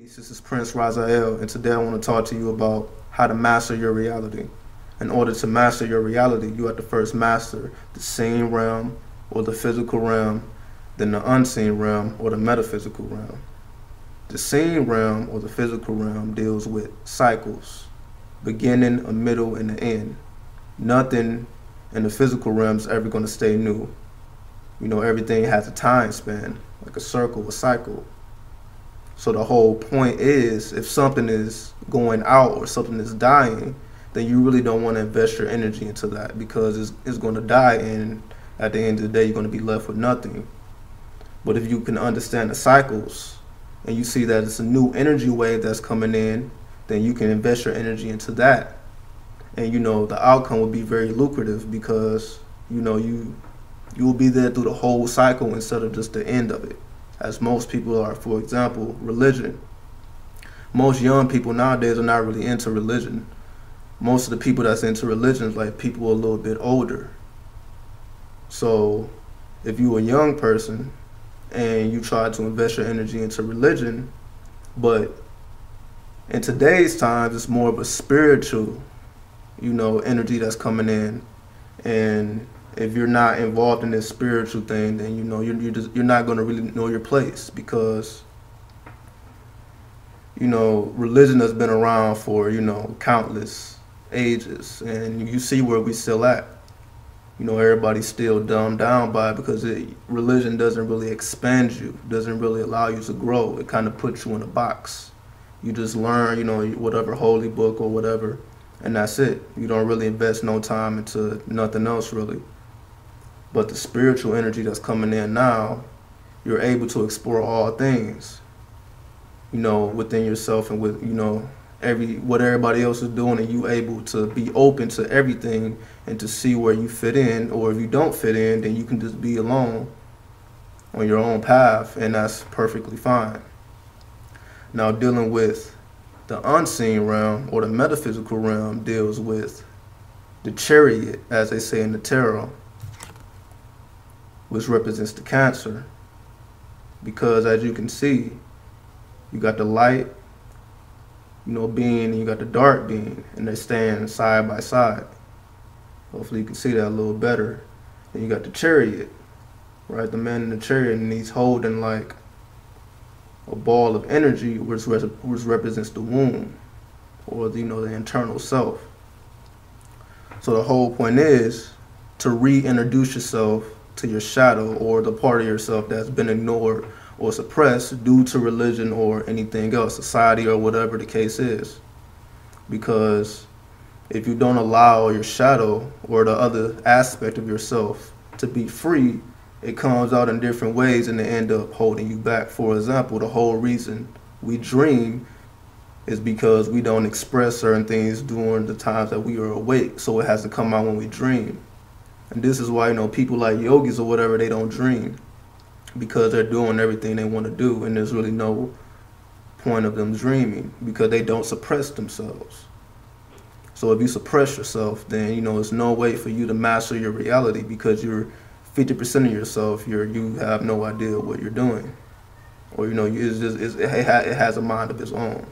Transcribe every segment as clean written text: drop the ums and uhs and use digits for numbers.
This is Prince Razael, and today I want to talk to you about how to master your reality. In order to master your reality, you have to first master the seen realm or the physical realm, then the unseen realm or the metaphysical realm. The seen realm or the physical realm deals with cycles, beginning, a middle, and an end. Nothing in the physical realm is ever going to stay new. Everything has a time span, like a circle, a cycle. So the whole point is, if something is going out or something is dying, then you really don't want to invest your energy into that, because it's going to die, and at the end of the day, you're going to be left with nothing. But if you can understand the cycles and you see that it's a new energy wave that's coming in, then you can invest your energy into that. And the outcome will be very lucrative, because you will be there through the whole cycle instead of just the end of it, as most people are. For example, religion. Most young people nowadays are not really into religion. Most of the people that's into religion is like people a little bit older. So if you're a young person and you try to invest your energy into religion, but in today's times it's more of a spiritual, energy that's coming in, and if you're not involved in this spiritual thing, then you're not going to really know your place, because religion has been around for countless ages, and you see where we still at. Everybody's still dumbed down by it, because religion doesn't really expand you, doesn't really allow you to grow. It kind of puts you in a box. You just learn whatever holy book or whatever, and that's it. You don't really invest no time into nothing else really. But the spiritual energy that's coming in now, you're able to explore all things, within yourself, and with, what everybody else is doing, and you able to be open to everything and to see where you fit in, or if you don't fit in, then you can just be alone on your own path, and that's perfectly fine. Now, dealing with the unseen realm or the metaphysical realm deals with the chariot, as they say in the tarot, which represents the Cancer, because as you can see, you got the light, being, and you got the dark being, and they stand side by side. Hopefully you can see that a little better. And you got the chariot, right? The man in the chariot, and he's holding like a ball of energy, which represents the womb, or the internal self. So the whole point is to reintroduce yourself to your shadow, or the part of yourself that's been ignored or suppressed due to religion or anything else, society, or whatever the case is. Because if you don't allow your shadow or the other aspect of yourself to be free, it comes out in different ways, and they end up holding you back. For example, the whole reason we dream is because we don't express certain things during the times that we are awake, so it has to come out when we dream. And this is why people like yogis or whatever, they don't dream, because they're doing everything they want to do, and there's really no point of them dreaming, because they don't suppress themselves. So if you suppress yourself, then there's no way for you to master your reality, because you're 50% of yourself. You have no idea what you're doing, or it has a mind of its own.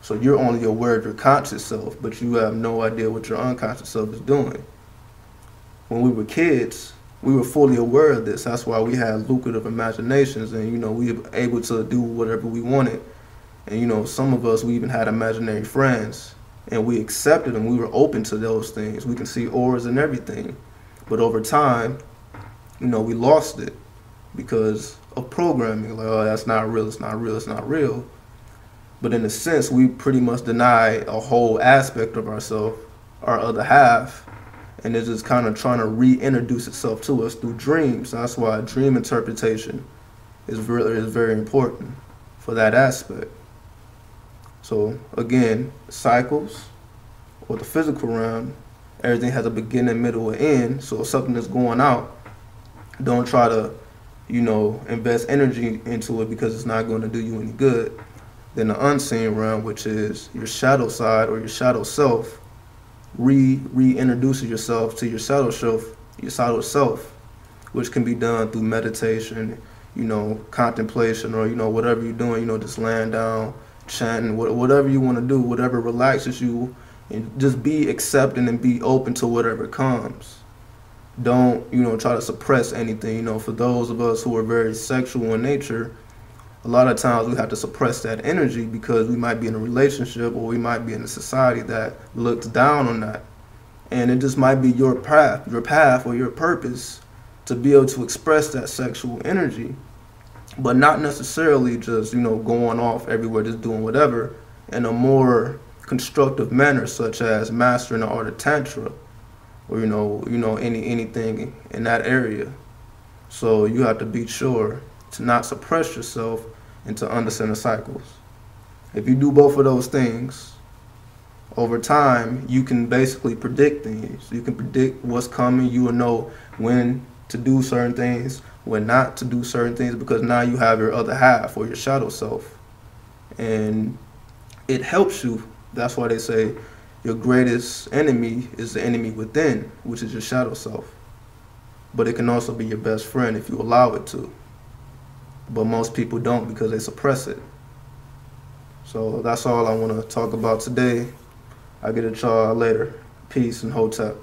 So you're only aware of your conscious self, but you have no idea what your unconscious self is doing. When we were kids, we were fully aware of this. That's why we had lucrative imaginations, and we were able to do whatever we wanted. And some of us, we even had imaginary friends, and we accepted them. We were open to those things. We can see auras and everything. But over time, we lost it because of programming. Like, oh, that's not real, it's not real, it's not real. But in a sense, we pretty much deny a whole aspect of ourselves, our other half, and it's just kind of trying to reintroduce itself to us through dreams. That's why dream interpretation is very important for that aspect. So again, cycles, or the physical realm, everything has a beginning, middle, and end. So if something is going out, don't try to, invest energy into it, because it's not going to do you any good. Then the unseen realm, which is your shadow side or your shadow self, reintroduces yourself to your shadow self, which can be done through meditation, contemplation, or, whatever you're doing, just laying down, chanting, whatever you want to do, whatever relaxes you, and just be accepting and be open to whatever comes. Don't, try to suppress anything. For those of us who are very sexual in nature, a lot of times we have to suppress that energy because we might be in a relationship, or we might be in a society that looks down on that. And it just might be your path or your purpose to be able to express that sexual energy, but not necessarily just, going off everywhere, just doing whatever, in a more constructive manner, such as mastering the art of tantra, or, anything in that area. So you have to be sure to not suppress yourself and to understand the cycles. If you do both of those things, over time, you can basically predict things. You can predict what's coming. You will know when to do certain things, when not to do certain things, because now you have your other half, or your shadow self. And it helps you. That's why they say your greatest enemy is the enemy within, which is your shadow self. But it can also be your best friend if you allow it to. But most people don't, because they suppress it. So that's all I want to talk about today. I'll get at y'all later. Peace and Hotep.